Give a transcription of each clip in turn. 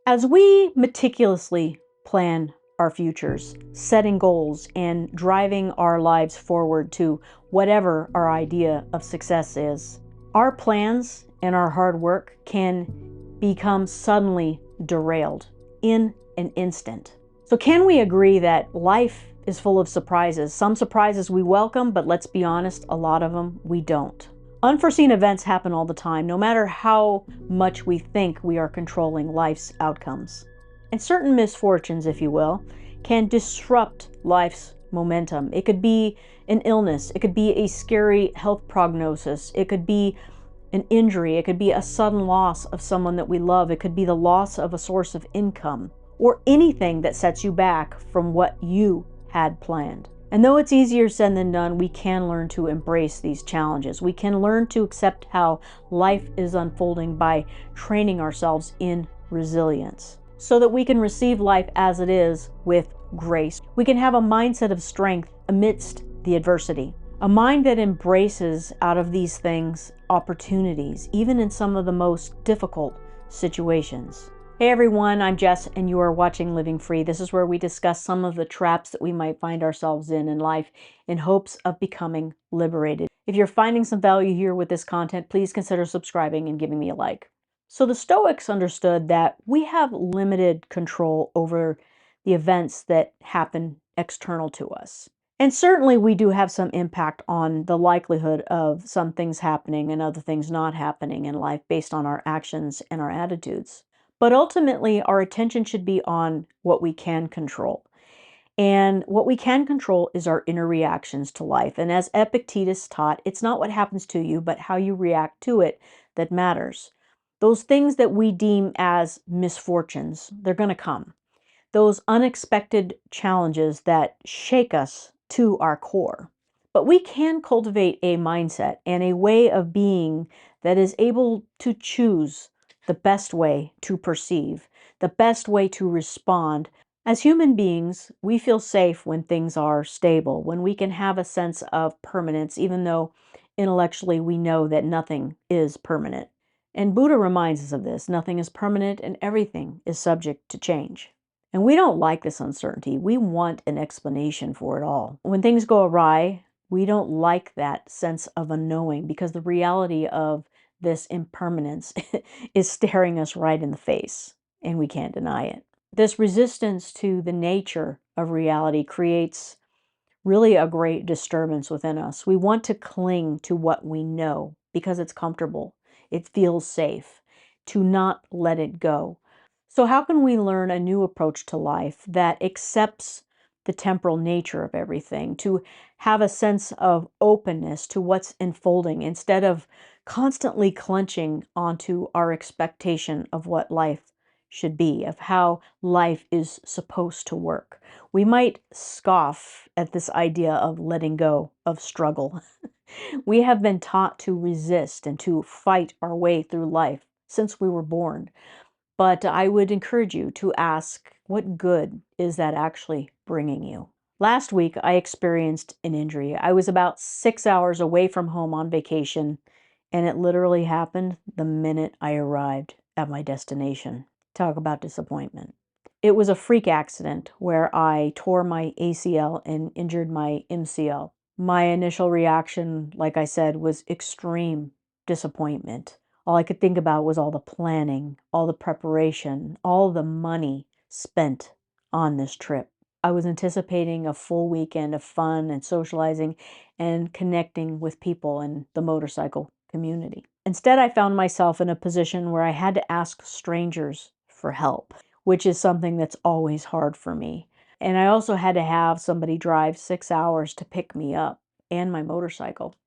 As we meticulously plan our futures, setting goals and driving our lives forward to whatever our idea of success is, our plans and our hard work can become suddenly derailed in an instant. So can we agree that life is full of surprises? Some surprises we welcome, but let's be honest, a lot of them we don't. Unforeseen events happen all the time, no matter how much we think we are controlling life's outcomes. And certain misfortunes, if you will, can disrupt life's momentum. It could be an illness, it could be a scary health prognosis, it could be an injury, it could be a sudden loss of someone that we love, it could be the loss of a source of income, or anything that sets you back from what you had planned. And though it's easier said than done, we can learn to embrace these challenges. We can learn to accept how life is unfolding by training ourselves in resilience so that we can receive life as it is with grace. We can have a mindset of strength amidst the adversity. A mind that embraces out of these things opportunities, even in some of the most difficult situations. Hey everyone, I'm Jess and you are watching Living Free. This is where we discuss some of the traps that we might find ourselves in life in hopes of becoming liberated. If you're finding some value here with this content, please consider subscribing and giving me a like. So the Stoics understood that we have limited control over the events that happen external to us. And certainly we do have some impact on the likelihood of some things happening and other things not happening in life based on our actions and our attitudes. But ultimately, our attention should be on what we can control. And what we can control is our inner reactions to life. And as Epictetus taught, it's not what happens to you, but how you react to it that matters. Those things that we deem as misfortunes, they're going to come. Those unexpected challenges that shake us to our core. But we can cultivate a mindset and a way of being that is able to choose the best way to perceive, the best way to respond. As human beings, we feel safe when things are stable, when we can have a sense of permanence, even though intellectually we know that nothing is permanent. And Buddha reminds us of this. Nothing is permanent and everything is subject to change. And we don't like this uncertainty. We want an explanation for it all. When things go awry, we don't like that sense of unknowing because the reality of this impermanence is staring us right in the face, and we can't deny it. This resistance to the nature of reality creates really a great disturbance within us. We want to cling to what we know because it's comfortable, it feels safe, to not let it go. So how can we learn a new approach to life that accepts the temporal nature of everything, to have a sense of openness to what's unfolding instead of constantly clenching onto our expectation of what life should be, of how life is supposed to work? We might scoff at this idea of letting go of struggle. We have been taught to resist and to fight our way through life since we were born. But I would encourage you to ask, what good is that actually bringing you? Last week, I experienced an injury. I was about 6 hours away from home on vacation, and it literally happened the minute I arrived at my destination. Talk about disappointment. It was a freak accident where I tore my ACL and injured my MCL. My initial reaction, like I said, was extreme disappointment. All I could think about was all the planning, all the preparation, all the money spent on this trip. I was anticipating a full weekend of fun and socializing and connecting with people in the motorcycle community. Instead, I found myself in a position where I had to ask strangers for help, which is something that's always hard for me. And I also had to have somebody drive 6 hours to pick me up and my motorcycle.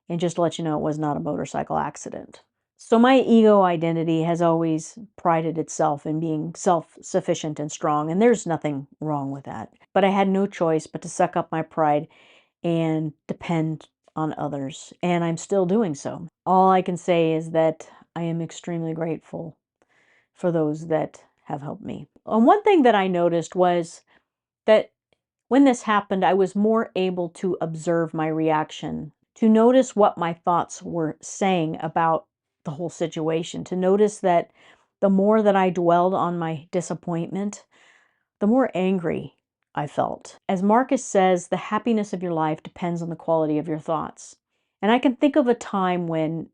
And just to let you know, it was not a motorcycle accident. So my ego identity has always prided itself in being self-sufficient and strong, and there's nothing wrong with that. But I had no choice but to suck up my pride and depend on others, and I'm still doing so. All I can say is that I am extremely grateful for those that have helped me. And one thing that I noticed was that when this happened, I was more able to observe my reaction, to notice what my thoughts were saying about the whole situation, to notice that The more that I dwelled on my disappointment, the more angry I felt. As Marcus says, the happiness of your life depends on the quality of your thoughts. And I can think of a time when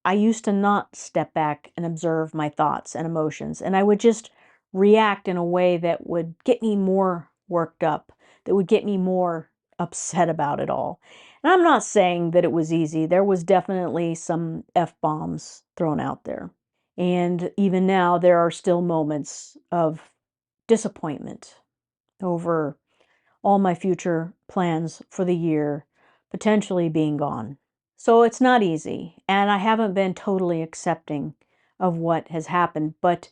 I used to not step back and observe my thoughts and emotions, and I would just react in a way that would get me more worked up, that would get me more upset about it all. And I'm not saying that it was easy. There was definitely some F-bombs thrown out there. And even now, there are still moments of disappointment over all my future plans for the year potentially being gone. So it's not easy, and I haven't been totally accepting of what has happened, but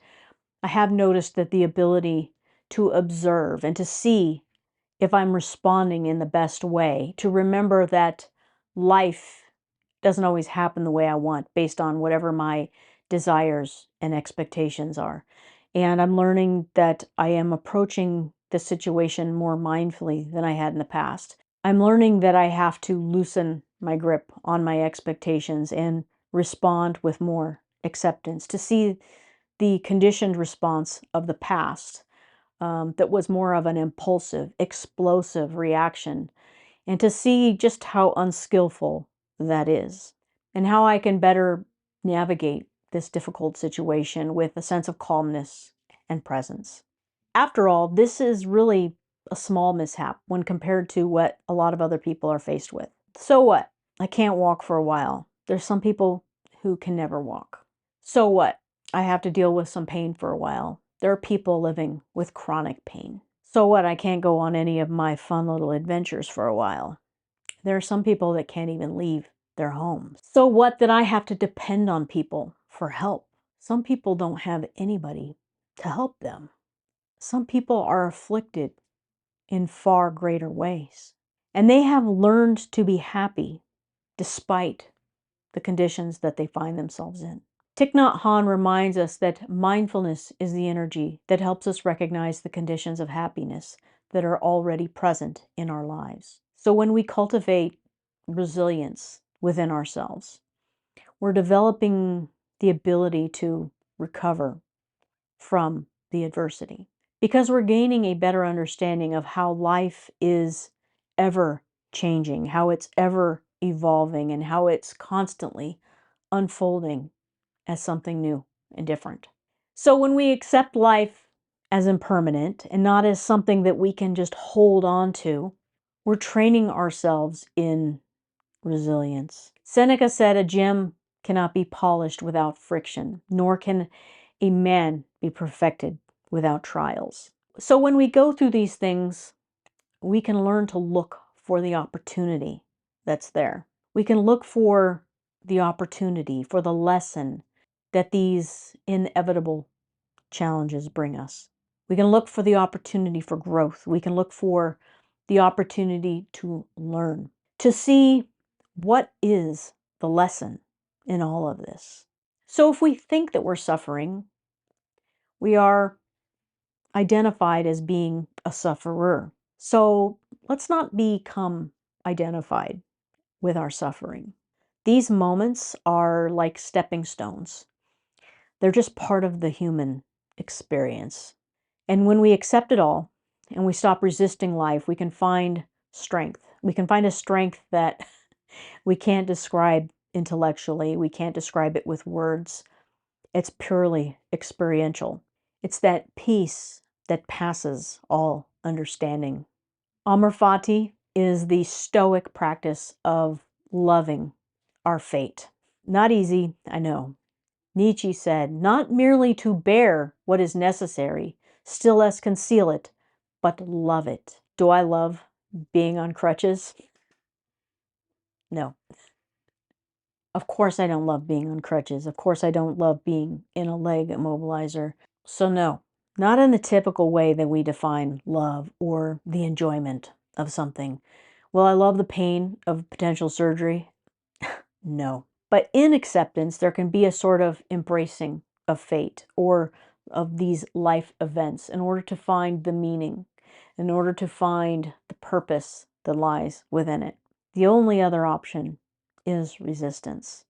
I have noticed that the ability to observe and to see if I'm responding in the best way, to remember that life doesn't always happen the way I want based on whatever my desires and expectations are. And I'm learning that I am approaching the situation more mindfully than I had in the past. I'm learning that I have to loosen my grip on my expectations and respond with more acceptance, to see the conditioned response of the past that was more of an impulsive, explosive reaction, and to see just how unskillful that is, and how I can better navigate this difficult situation with a sense of calmness and presence. After all, this is really a small mishap when compared to what a lot of other people are faced with. So what? I can't walk for a while. There's some people who can never walk. So what? I have to deal with some pain for a while. There are people living with chronic pain. So what? I can't go on any of my fun little adventures for a while. There are some people that can't even leave their homes. So what that I have to depend on people for help? Some people don't have anybody to help them. Some people are afflicted in far greater ways. And they have learned to be happy despite the conditions that they find themselves in. Thich Nhat Hanh reminds us that mindfulness is the energy that helps us recognize the conditions of happiness that are already present in our lives. So when we cultivate resilience within ourselves, we're developing the ability to recover from the adversity because we're gaining a better understanding of how life is ever changing, how it's ever evolving, and how it's constantly unfolding as something new and different. So when we accept life as impermanent and not as something that we can just hold on to, we're training ourselves in resilience. Seneca said a gem cannot be polished without friction, nor can a man be perfected without trials. So when we go through these things, we can learn to look for the opportunity that's there. We can look for the opportunity, for the lesson that these inevitable challenges bring us. We can look for the opportunity for growth. We can look for the opportunity to learn, to see what is the lesson in all of this. So if we think that we're suffering, we are identified as being a sufferer. So let's not become identified with our suffering. These moments are like stepping stones. They're just part of the human experience. And when we accept it all and we stop resisting life, we can find strength. We can find a strength that we can't describe intellectually. We can't describe it with words. It's purely experiential. It's that peace that passes all understanding. Amor fati is the stoic practice of loving our fate. Not easy, I know. Nietzsche said, not merely to bear what is necessary, still less conceal it, but love it. Do I love being on crutches? No. Of course I don't love being on crutches. Of course I don't love being in a leg immobilizer. So no, not in the typical way that we define love or the enjoyment of something. Will I love the pain of potential surgery? No. But in acceptance, there can be a sort of embracing of fate or of these life events in order to find the meaning, in order to find the purpose that lies within it. The only other option is resistance.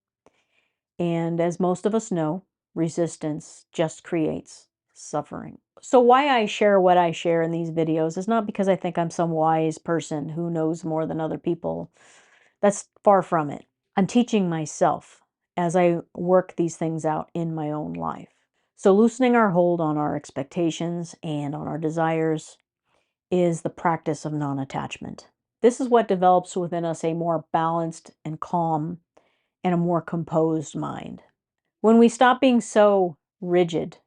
And as most of us know, resistance just creates suffering. So why I share what I share in these videos is not because I think I'm some wise person who knows more than other people. That's far from it. I'm teaching myself as I work these things out in my own life. So loosening our hold on our expectations and on our desires is the practice of non-attachment. This is what develops within us a more balanced and calm and a more composed mind. When we stop being so rigid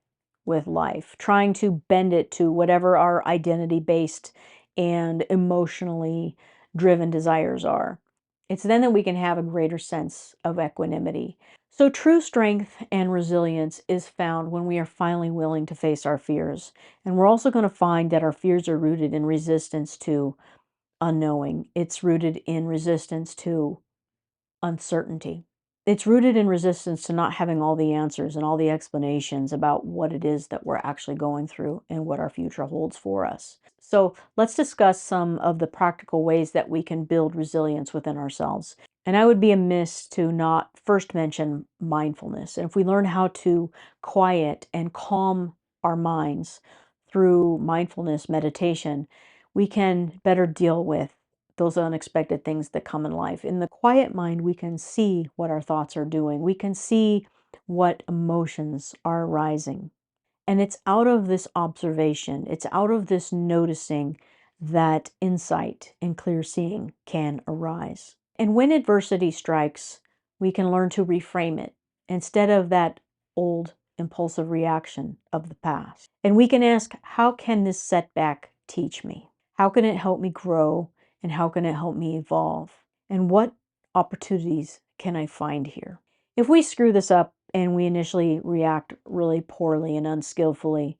with life, trying to bend it to whatever our identity-based and emotionally driven desires are, it's then that we can have a greater sense of equanimity. So true strength and resilience is found when we are finally willing to face our fears. And we're also going to find that our fears are rooted in resistance to unknowing. It's rooted in resistance to uncertainty. It's rooted in resistance to not having all the answers and all the explanations about what it is that we're actually going through and what our future holds for us. So let's discuss some of the practical ways that we can build resilience within ourselves. And I would be amiss to not first mention mindfulness. And if we learn how to quiet and calm our minds through mindfulness meditation, we can better deal with those unexpected things that come in life. In the quiet mind, we can see what our thoughts are doing. We can see what emotions are arising. And it's out of this observation, it's out of this noticing that insight and clear seeing can arise. And when adversity strikes, we can learn to reframe it instead of that old impulsive reaction of the past. And we can ask, how can this setback teach me? How can it help me grow? And how can it help me evolve? And what opportunities can I find here? If we screw this up and we initially react really poorly and unskillfully,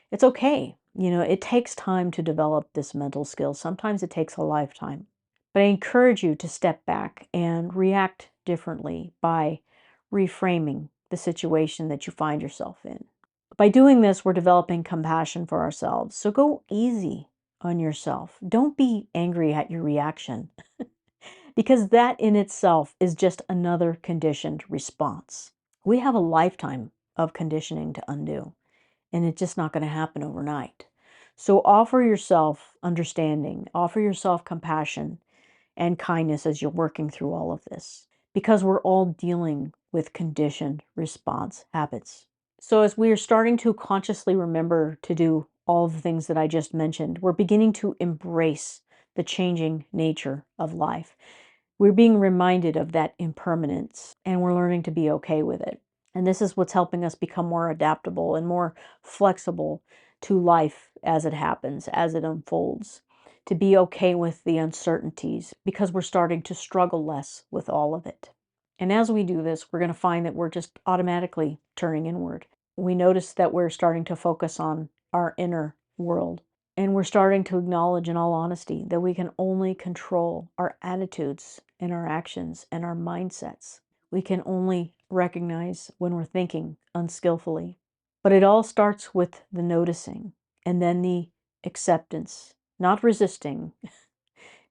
it's okay. It takes time to develop this mental skill. Sometimes it takes a lifetime. But I encourage you to step back and react differently by reframing the situation that you find yourself in. By doing this, we're developing compassion for ourselves. So go easy on yourself. Don't be angry at your reaction because that in itself is just another conditioned response. We have a lifetime of conditioning to undo, and it's just not going to happen overnight. So offer yourself understanding, offer yourself compassion and kindness as you're working through all of this, because we're all dealing with conditioned response habits. So as we are starting to consciously remember to do all the things that I just mentioned, we're beginning to embrace the changing nature of life. We're being reminded of that impermanence, and we're learning to be okay with it. And this is what's helping us become more adaptable and more flexible to life as it happens, as it unfolds, to be okay with the uncertainties because we're starting to struggle less with all of it. And as we do this, we're going to find that we're just automatically turning inward. We notice that we're starting to focus on our inner world. And we're starting to acknowledge, in all honesty, that we can only control our attitudes and our actions and our mindsets. We can only recognize when we're thinking unskillfully. But it all starts with the noticing and then the acceptance, not resisting,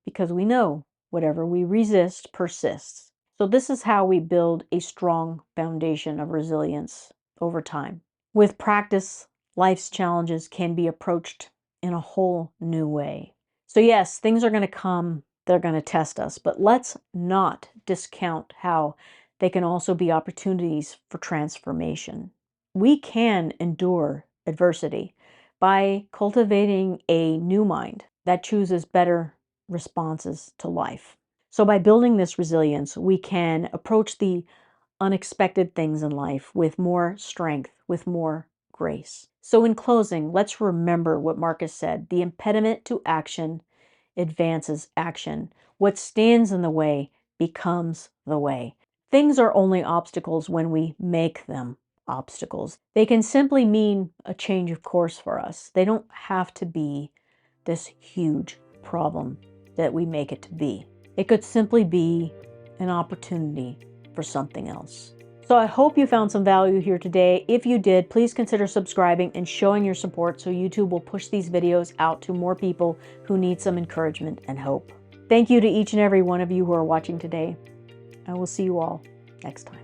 because we know whatever we resist persists. So this is how we build a strong foundation of resilience over time. With practice, life's challenges can be approached in a whole new way. So yes, things are going to come, they're going to test us, but let's not discount how they can also be opportunities for transformation. We can endure adversity by cultivating a new mind that chooses better responses to life. So by building this resilience, we can approach the unexpected things in life with more strength, with more grace. So in closing, let's remember what Marcus said: the impediment to action advances action. What stands in the way becomes the way. Things are only obstacles when we make them obstacles. They can simply mean a change of course for us. They don't have to be this huge problem that we make it to be. It could simply be an opportunity for something else. So I hope you found some value here today. If you did, please consider subscribing and showing your support so YouTube will push these videos out to more people who need some encouragement and hope. Thank you to each and every one of you who are watching today. I will see you all next time.